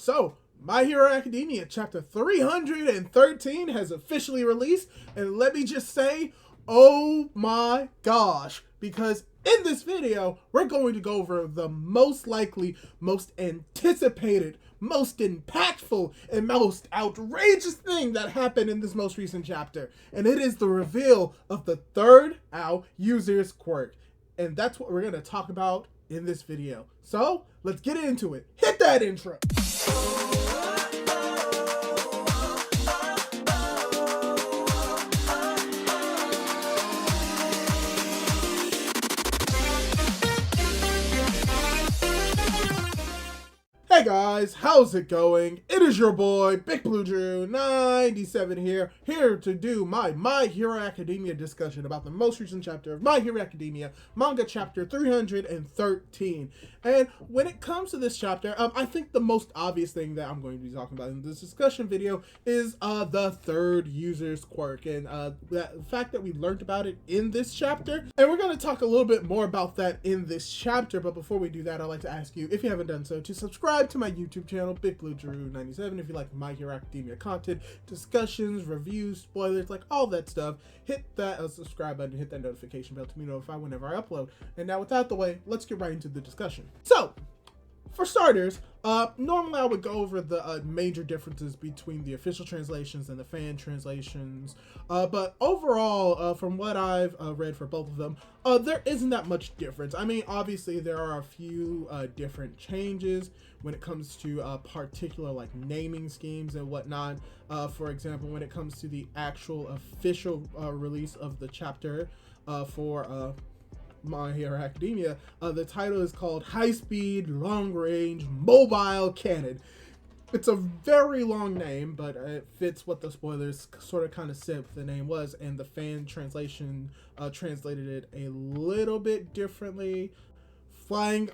So, My Hero Academia chapter 313 has officially released, and let me just say, oh my gosh, because in this video, we're going to go over the most likely, most anticipated, most impactful, and most outrageous thing that happened in this most recent chapter, and it is the reveal of the third OW user's quirk, and that's what we're going to talk about in this video. So, let's get into it. Hit that intro! Hey guys, how's it going? It is your boy, Big Blue Drew 97 here to do my Hero Academia discussion about the most recent chapter of My Hero Academia, Manga chapter 313. And when it comes to this chapter, I think the most obvious thing that I'm going to be talking about in this discussion video is the third user's quirk, and the fact that we learned about it in this chapter. And we're going to talk a little bit more about that in this chapter, but before we do that, I'd like to ask you, if you haven't done so, to subscribe to my YouTube channel, Big Blue Drew 97, if you like My Hero Academia content, discussions, reviews, spoilers, like all that stuff. Hit that subscribe button, hit that notification bell to be notified whenever I upload. And now, with that out of the way, let's get right into the discussion. So, for starters, normally I would go over the major differences between the official translations and the fan translations, but overall, from what I've read for both of them, there isn't that much difference. I mean, obviously there are a few different changes when it comes to particular like naming schemes and whatnot. For example, when it comes to the actual official release of the chapter for My Hero Academia, the title is called High Speed Long Range Mobile Cannon. It's a very long name, but it fits what the spoilers sort of kind of said the name was, and the fan translation translated it a little bit differently. Flying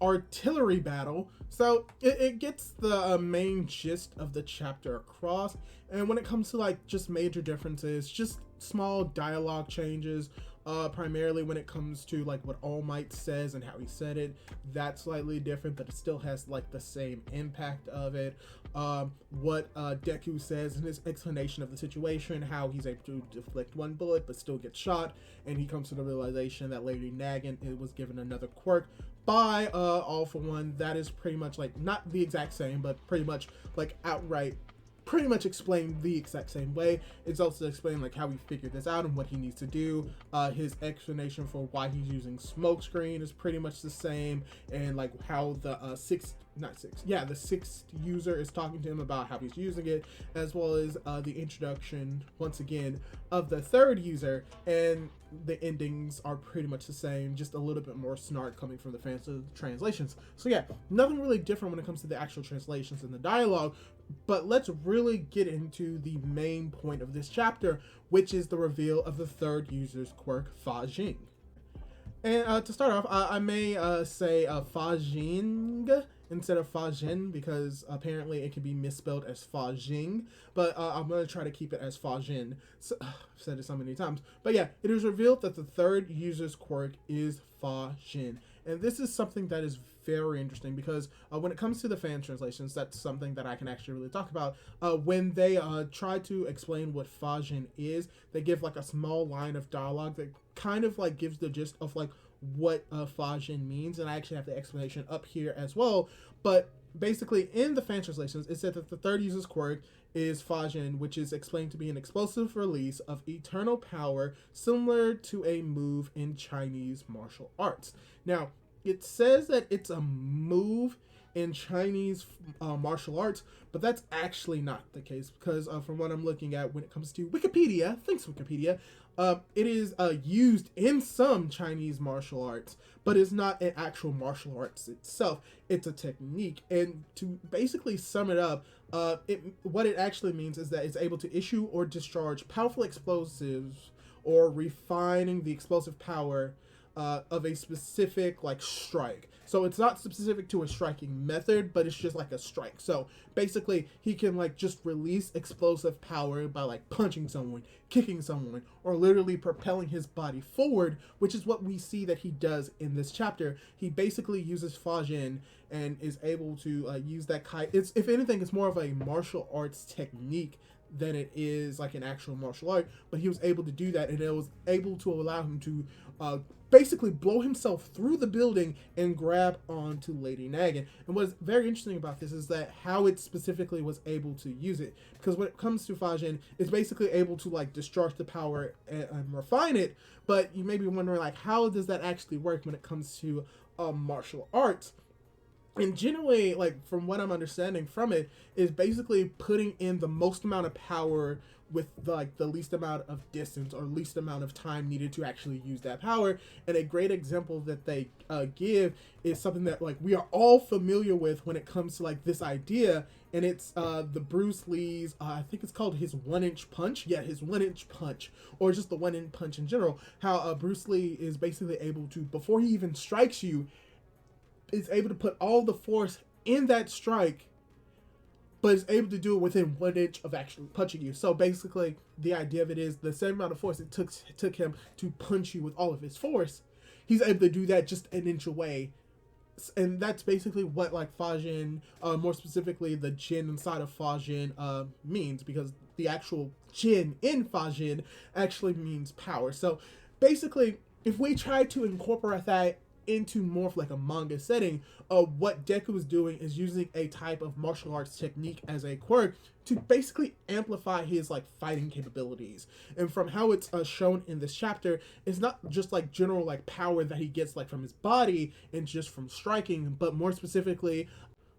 artillery battle. So it gets the main gist of the chapter across, and when it comes to like just major differences, just small dialogue changes, primarily when it comes to like what All Might says and how he said it, that's slightly different, but it still has like the same impact of it. What Deku says in his explanation of the situation, how he's able to deflect one bullet but still get shot, and he comes to the realization that Lady Nagin was given another quirk by All For One. That is pretty much like not the exact same, but pretty much like outright pretty much explained the exact same way. It's also explained like how he figured this out and what he needs to do. His explanation for why he's using smokescreen is pretty much the same, and like how the sixth user is talking to him about how he's using it, as well as the introduction once again of the third user, and the endings are pretty much the same, just a little bit more snark coming from the fans of the translations. So yeah, nothing really different when it comes to the actual translations and the dialogue. But let's really get into the main point of this chapter, which is the reveal of the third user's quirk, Fa Jing. And to start off, I may say Fa Jing instead of Fa Jin, because apparently it can be misspelled as Fa Jing, but I'm going to try to keep it as Fa Jin. So, I've said it so many times. But yeah, it is revealed that the third user's quirk is Fa Jin. And this is something that is very interesting, because when it comes to the fan translations, that's something that I can actually really talk about. When they try to explain what Fa Jin is, they give like a small line of dialogue that kind of like gives the gist of like what Fa Jin means, and I actually have the explanation up here as well. But basically in the fan translations, it said that the third user's quirk is Fa Jin, which is explained to be an explosive release of eternal power similar to a move in Chinese martial arts. Now, it says that it's a move in Chinese martial arts, but that's actually not the case, because from what I'm looking at when it comes to Wikipedia, thanks Wikipedia, it is used in some Chinese martial arts, but it's not an actual martial arts itself. It's a technique, and to basically sum it up, what it actually means is that it's able to issue or discharge powerful explosives, or refining the explosive power of a specific like strike. So it's not specific to a striking method, but it's just like a strike. So basically, he can like just release explosive power by like punching someone, kicking someone, or literally propelling his body forward, which is what we see that he does in this chapter. He basically uses Fajin and is able to use that kite. It's, if anything, it's more of a martial arts technique than it is like an actual martial art, but he was able to do that, and it was able to allow him to basically blow himself through the building and grab onto Lady Nagin. And what's very interesting about this is that how it specifically was able to use it, because when it comes to Fajin, it's basically able to like discharge the power and refine it, but you may be wondering like, how does that actually work when it comes to martial arts? And generally, like from what I'm understanding from it, is basically putting in the most amount of power with like the least amount of distance or least amount of time needed to actually use that power. And a great example that they give is something that like we are all familiar with when it comes to like this idea, and it's the Bruce Lee's I think it's called his 1-inch punch. Yeah, his 1-inch punch, or just the 1-inch punch in general. How Bruce Lee is basically able to, before he even strikes you, is able to put all the force in that strike, but is able to do it within 1 inch of actually punching you. So basically, the idea of it is the same amount of force it took him to punch you with all of his force, he's able to do that just 1 inch away. And that's basically what like Fajin, more specifically the Jin inside of Fajin means, because the actual Jin in Fajin actually means power. So basically, if we try to incorporate that into more of like a manga setting, what Deku is doing is using a type of martial arts technique as a quirk to basically amplify his like fighting capabilities. And from how it's shown in this chapter, it's not just like general like power that he gets like from his body and just from striking, but more specifically,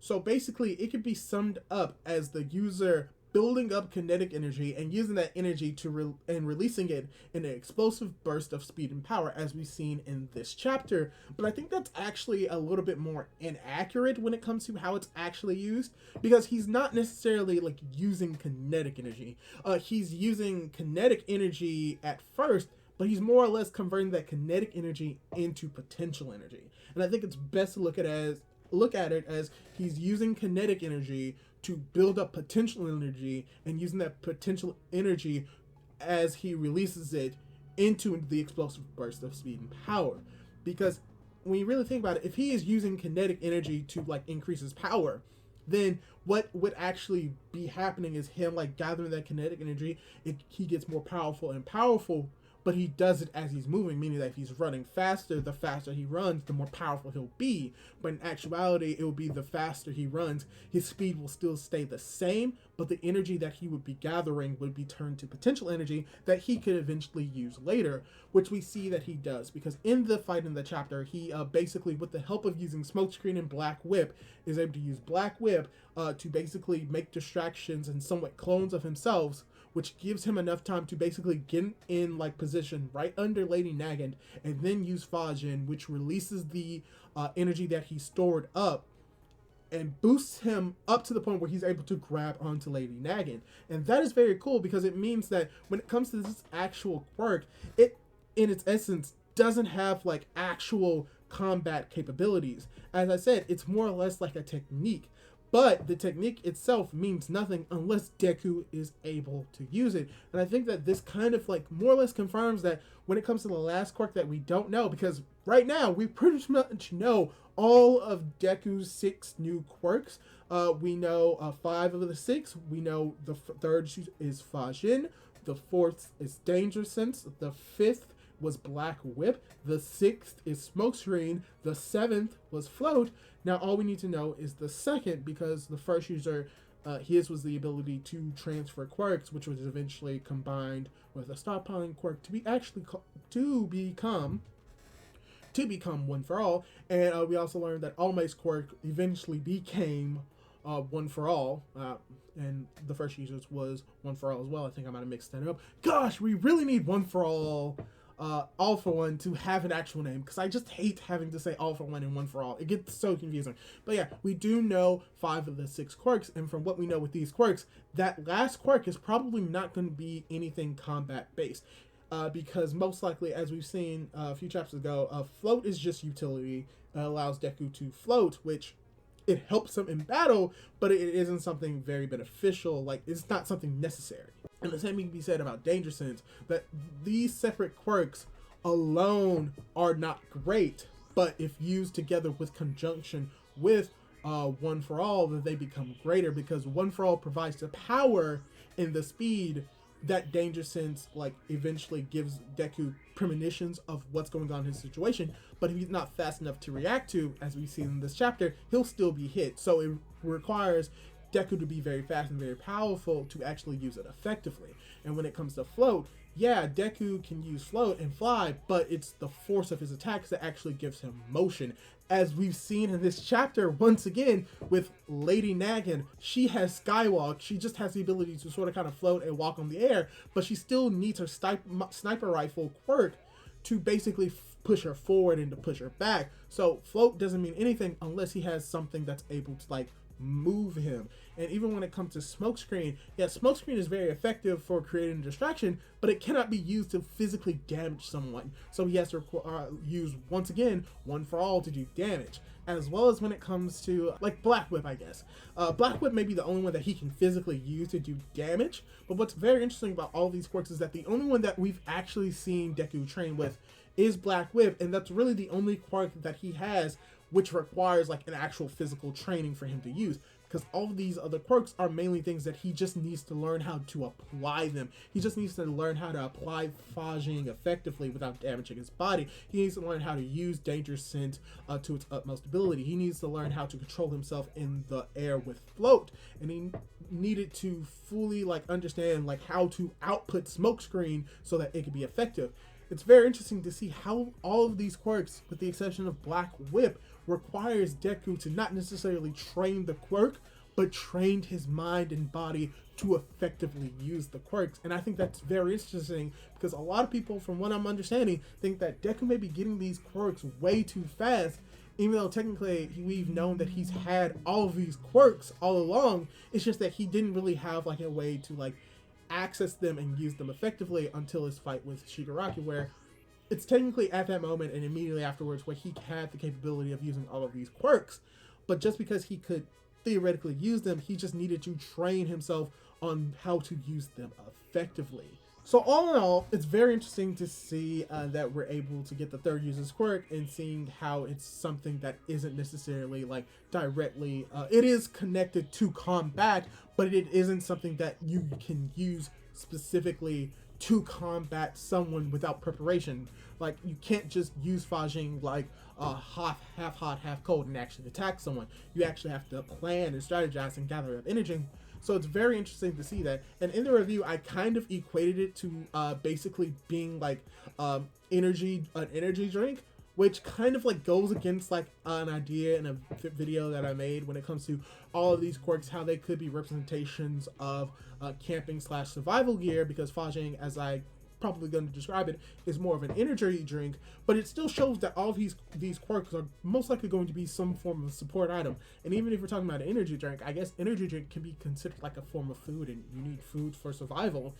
so basically it could be summed up as the user building up kinetic energy and using that energy to and releasing it in an explosive burst of speed and power, as we've seen in this chapter. But I think that's actually a little bit more inaccurate when it comes to how it's actually used, because he's not necessarily like using kinetic energy. He's using kinetic energy at first, but he's more or less converting that kinetic energy into potential energy. And I think it's best to look at it as he's using kinetic energy to build up potential energy, and using that potential energy as he releases it into the explosive burst of speed and power. Because when you really think about it, if he is using kinetic energy to like increase his power, then what would actually be happening is him like gathering that kinetic energy. He gets more powerful and powerful, but he does it as he's moving, meaning that if he's running faster, the faster he runs, the more powerful he'll be. But in actuality, it will be the faster he runs, his speed will still stay the same, but the energy that he would be gathering would be turned to potential energy that he could eventually use later, which we see that he does. Because in the fight in the chapter, he basically, with the help of using Smokescreen and Black Whip, is able to use Black Whip to basically make distractions and somewhat clones of himself, which gives him enough time to basically get in like position right under Lady Nagin, and then use Fajin, which releases the energy that he stored up and boosts him up to the point where he's able to grab onto Lady Nagin. And that is very cool, because it means that when it comes to this actual quirk, it in its essence doesn't have like actual combat capabilities. As I said, it's more or less like a technique. But the technique itself means nothing unless Deku is able to use it. And I think that this kind of like more or less confirms that when it comes to the last quirk that we don't know, because right now we pretty much know all of Deku's 6 new quirks. We know 5 of the 6. We know the third is Fajin. The 4th is Danger Sense. The 5th was Black Whip. The 6th is Smokescreen. The 7th was Float. Now all we need to know is the 2nd, because the first user, his was the ability to transfer quirks, which was eventually combined with a stockpiling quirk to become One for All. And we also learned that All Might's quirk eventually became One for All, and the first user's was One for All as well. I think I might have mixed that up. Gosh, we really need One for All for One to have an actual name, because I just hate having to say All for One and One for All. It gets so confusing. But yeah, we do know 5 of the 6 quirks, and from what we know with these quirks, that last quirk is probably not going to be anything combat based. because most likely, as we've seen a few chapters ago, float is just utility. It allows Deku to float, which it helps him in battle, but it isn't something very beneficial. Like, it's not something necessary. And the same can be said about Danger Sense, that these separate quirks alone are not great, but if used together with conjunction with One for All, then they become greater, because One for All provides the power and the speed that Danger Sense like eventually gives Deku premonitions of what's going on in his situation. But if he's not fast enough to react to, as we see in this chapter, he'll still be hit. So it requires Deku to be very fast and very powerful to actually use it effectively. And when it comes to float, yeah, Deku can use float and fly, but it's the force of his attacks that actually gives him motion. As we've seen in this chapter, once again, with Lady Nagin, she has skywalk. She just has the ability to sort of kind of float and walk on the air, but she still needs her sniper rifle quirk to basically push her forward and to push her back. So float doesn't mean anything unless he has something that's able to like move him. And even when it comes to smokescreen, yeah, smokescreen is very effective for creating a distraction, but it cannot be used to physically damage someone. So he has to use, once again, One for All to do damage. As well as when it comes to like Black Whip, I guess. Black Whip may be the only one that he can physically use to do damage, but what's very interesting about all these quirks is that the only one that we've actually seen Deku train with is Black Whip, and that's really the only quirk that he has which requires like an actual physical training for him to use, because all of these other quirks are mainly things that he just needs to learn how to apply them. He just needs to learn how to apply Fajing effectively without damaging his body. He needs to learn how to use Danger Sense to its utmost ability. He needs to learn how to control himself in the air with float, and he needed to fully like understand like how to output smokescreen so that it could be effective. It's very interesting to see how all of these quirks, with the exception of Black Whip, requires Deku to not necessarily train the quirk, but trained his mind and body to effectively use the quirks. And I think that's very interesting, because a lot of people, from what I'm understanding, think that Deku may be getting these quirks way too fast, even though technically we've known that he's had all of these quirks all along. It's just that he didn't really have like a way to like access them and use them effectively until his fight with Shigaraki, where it's technically at that moment and immediately afterwards where he had the capability of using all of these quirks. But just because he could theoretically use them, he just needed to train himself on how to use them effectively. So all in all, it's very interesting to see that we're able to get the third user's quirk, and seeing how it's something that isn't necessarily like directly, it is connected to combat, but it isn't something that you can use specifically to combat someone without preparation. Like, you can't just use Fajing like half hot, half cold and actually attack someone. You actually have to plan and strategize and gather up energy. So it's very interesting to see that. And in the review, I kind of equated it to basically being like an energy drink, which kind of like goes against like an idea in a video that I made when it comes to all of these quirks, how they could be representations of camping / survival gear, because Fajing, as I probably going to describe it, is more of an energy drink, but it still shows that all of these quirks are most likely going to be some form of support item. And even if we're talking about an energy drink, I guess energy drink can be considered like a form of food, and you need food for survival,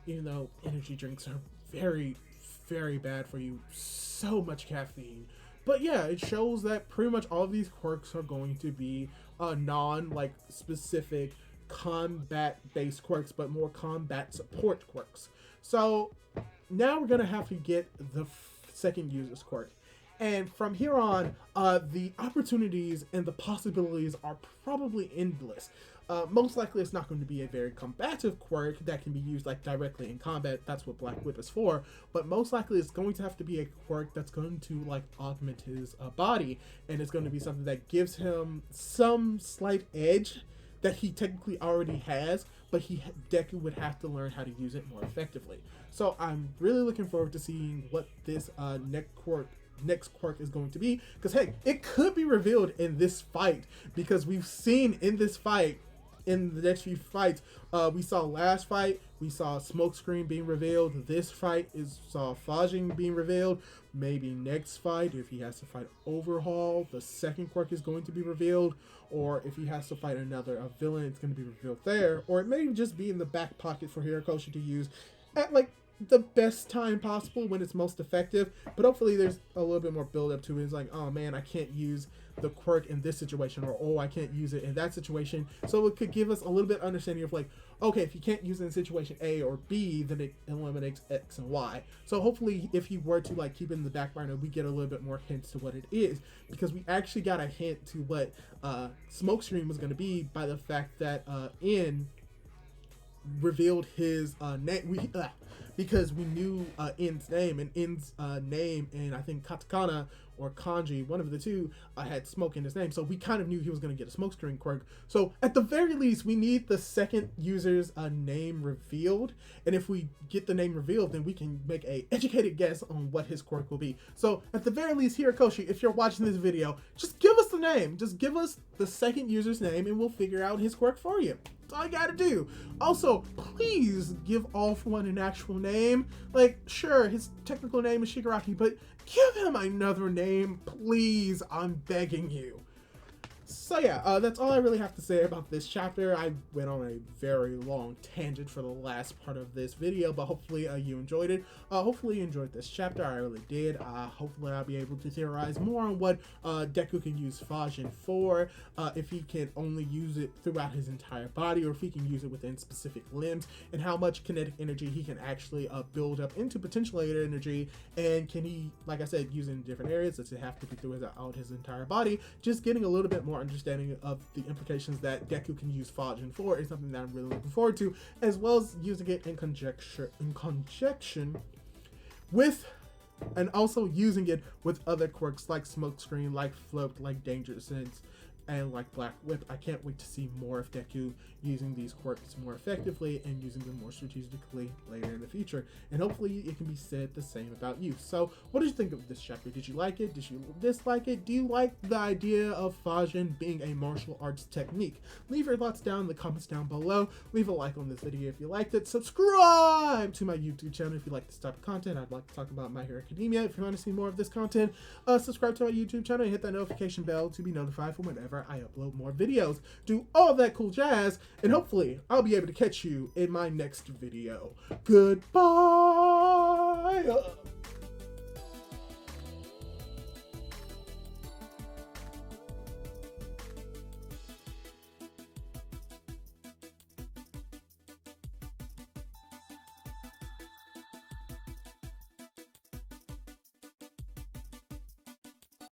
even though energy drinks are very, very bad for you. So much caffeine. But yeah, it shows that pretty much all of these quirks are going to be non like specific combat based quirks, but more combat support quirks. So now we're gonna have to get the second user's quirk, and from here on, the opportunities and the possibilities are probably endless. Most likely it's not going to be a very combative quirk that can be used like directly in combat. That's what Black Whip is for. But most likely it's going to have to be a quirk that's going to like augment his body, and it's going to be something that gives him some slight edge that he technically already has, but Deku would have to learn how to use it more effectively. So I'm really looking forward to seeing what this next quirk is going to be, because hey, it could be revealed in this fight, because we've seen in this fight, in the next few fights, we saw last fight, we saw Smokescreen being revealed. This fight saw Fajing being revealed. Maybe next fight, if he has to fight Overhaul, the second quirk is going to be revealed. Or if he has to fight a villain, it's going to be revealed there. Or it may just be in the back pocket for Hirokoshi to use at like the best time possible when it's most effective, but hopefully there's a little bit more build up to it. It's like, oh man, I can't use the quirk in this situation, or oh, I can't use it in that situation. So it could give us a little bit of understanding of like, okay, if you can't use it in situation A or B, then it eliminates X and Y. So hopefully if you were to like keep it in the back burner, we get a little bit more hints to what it is, because we actually got a hint to what Smokescreen was going to be by the fact that In revealed his name. Because we knew In's name, and In's name, and I think katakana or kanji, one of the two, had smoke in his name, so we kind of knew he was going to get a smokescreen quirk. So at the very least, we need the second user's name revealed, and if we get the name revealed, then we can make a educated guess on what his quirk will be. So at the very least, Hirakoshi, if you're watching this video, just give us the name, just give us the second user's name, and we'll figure out his quirk for you. That's all you gotta do. Also, please give All For One an actual name. Like, sure, his technical name is Shigaraki, but give him another name, please. I'm begging you. So yeah, that's all I really have to say about this chapter. I went on a very long tangent for the last part of this video, but hopefully you enjoyed it. Hopefully you enjoyed this chapter. I really did. Hopefully I'll be able to theorize more on what Deku can use Fajin for, if he can only use it throughout his entire body, or if he can use it within specific limbs, and how much kinetic energy he can actually build up into potentiated energy, and can he, like I said, use it in different areas. Does it have to be throughout his entire body? Just getting a little bit more understanding of the implications that Deku can use Fajin for is something that I'm really looking forward to, as well as using it in conjunction with, and also using it with other quirks like Smokescreen, like Float, like Danger Sense, and like Black Whip. I can't wait to see more of Deku using these quirks more effectively and using them more strategically later in the future. And hopefully it can be said the same about you. So what did you think of this chapter? Did you like it? Did you dislike it? Do you like the idea of Fajin being a martial arts technique? Leave your thoughts down in the comments down below. Leave a like on this video if you liked it. Subscribe to my YouTube channel if you like this type of content. I'd like to talk about My Hero Academia. If you want to see more of this content, subscribe to my YouTube channel and hit that notification bell to be notified for whenever I upload more videos. Do all that cool jazz, and hopefully I'll be able to catch you in my next video. Goodbye!